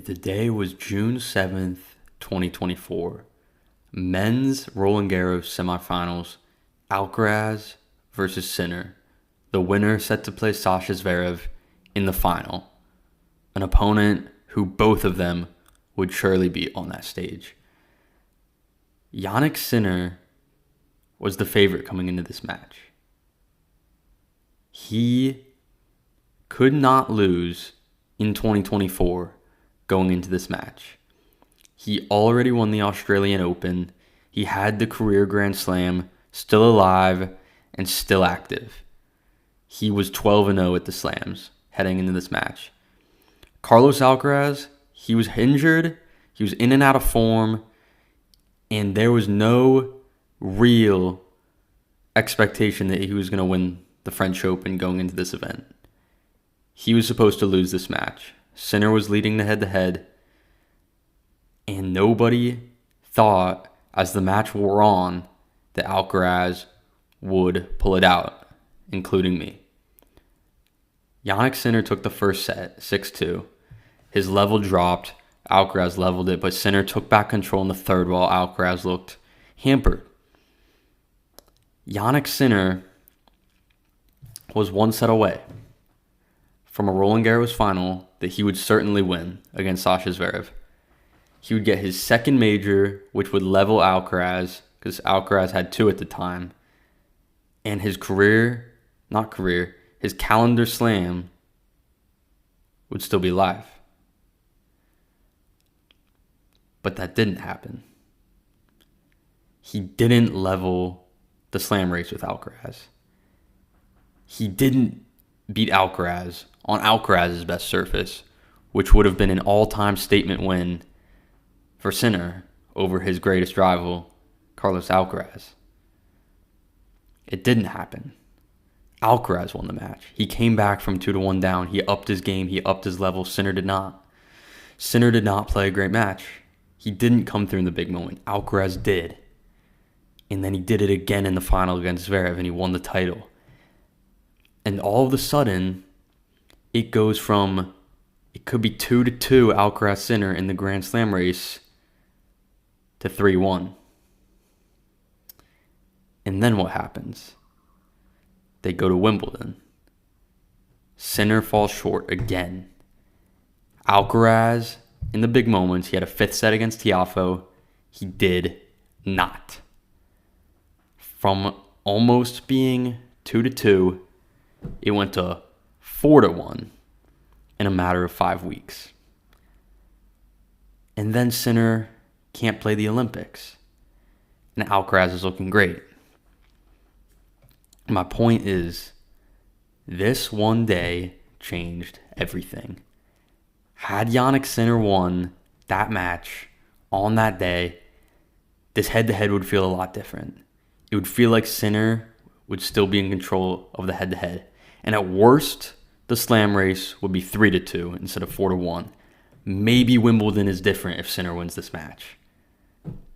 The day was June 7th, 2024. Men's Roland Garros Semifinals. Alcaraz versus Sinner. The winner set to play Sasha Zverev in the final. An opponent who both of them would surely be on that stage. Jannik Sinner was the favorite coming into this match. He could not lose in 2024 going into this match. He already won the Australian Open. He had the career Grand Slam, still alive and still active. He was 12-0 at the Slams heading into this match. Carlos Alcaraz, he was injured, he was in and out of form, and there was no real expectation that he was going to win the French Open going into this event. He was supposed to lose this match. Sinner was leading the head-to-head, and nobody thought, as the match wore on, that Alcaraz would pull it out, including me. Jannik Sinner took the first set, 6-2. His level dropped. Alcaraz leveled it, but Sinner took back control in the third while Alcaraz looked hampered. Jannik Sinner was one set away from a Roland Garros final that he would certainly win against Sasha Zverev. He would get his second major, which would level Alcaraz, because Alcaraz had two at the time, and his his calendar slam would still be live. But that didn't happen. He didn't level the slam race with Alcaraz. He didn't beat Alcaraz on Alcaraz's best surface, which would have been an all-time statement win for Sinner over his greatest rival, Carlos Alcaraz. It didn't happen. Alcaraz won the match. He came back from 2-1 down. He upped his game. He upped his level. Sinner did not. Sinner did not play a great match. He didn't come through in the big moment. Alcaraz did. And then he did it again in the final against Zverev, and he won the title. And all of a sudden, it goes from, it could be 2-2 Alcaraz Sinner in the Grand Slam race to 3-1. And then what happens? They go to Wimbledon. Sinner falls short again. Alcaraz, in the big moments, he had a fifth set against Tiafoe. He did not. From almost being 2-2, it went to 4-1 in a matter of 5 weeks. And then Sinner can't play the Olympics. And Alcaraz is looking great. My point is, this one day changed everything. Had Jannik Sinner won that match on that day, this head-to-head would feel a lot different. It would feel like Sinner would still be in control of the head-to-head. And at worst, the slam race would be 3-2 instead of 4-1. Maybe Wimbledon is different if Sinner wins this match.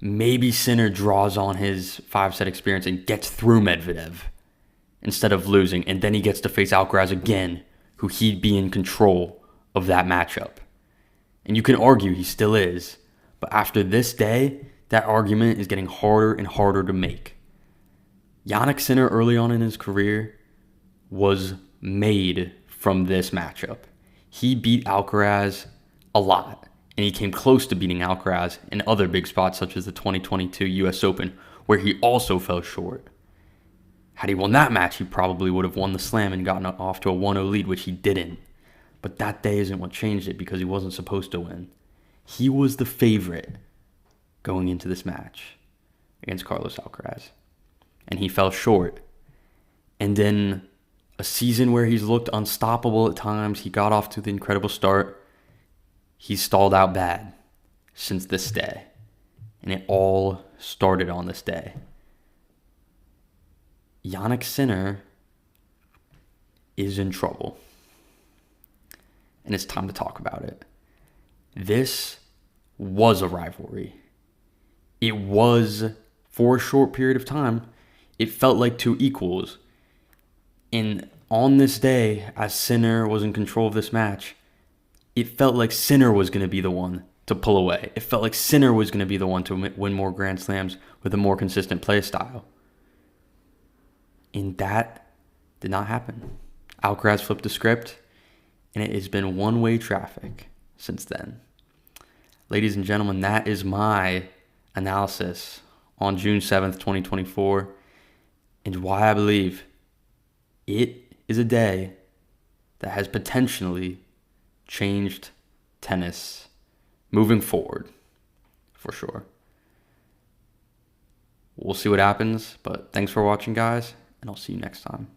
Maybe Sinner draws on his 5-set experience and gets through Medvedev instead of losing, and then he gets to face Alcaraz again, who he'd be in control of that matchup. And you can argue he still is, but after this day, that argument is getting harder and harder to make. Jannik Sinner early on in his career was made from this matchup. He beat Alcaraz a lot, and he came close to beating Alcaraz in other big spots such as the 2022 US Open, where he also fell short. Had he won that match, he probably would have won the slam and gotten off to a 1-0 lead, which he didn't. But that day isn't what changed it, because he wasn't supposed to win. He was the favorite going into this match against Carlos Alcaraz. And he fell short. And then a season where he's looked unstoppable at times, he got off to the incredible start. He's stalled out bad since this day. And it all started on this day. Jannik Sinner is in trouble. And it's time to talk about it. This was a rivalry. It was, for a short period of time, it felt like two equals. And on this day, as Sinner was in control of this match, it felt like Sinner was going to be the one to pull away. It felt like Sinner was going to be the one to win more Grand Slams with a more consistent play style. And that did not happen. Alcaraz flipped the script, and it has been one-way traffic since then. Ladies and gentlemen, that is my analysis on June 7th, 2024, and why I believe it is a day that has potentially changed tennis moving forward, for sure. We'll see what happens, but thanks for watching, guys, and I'll see you next time.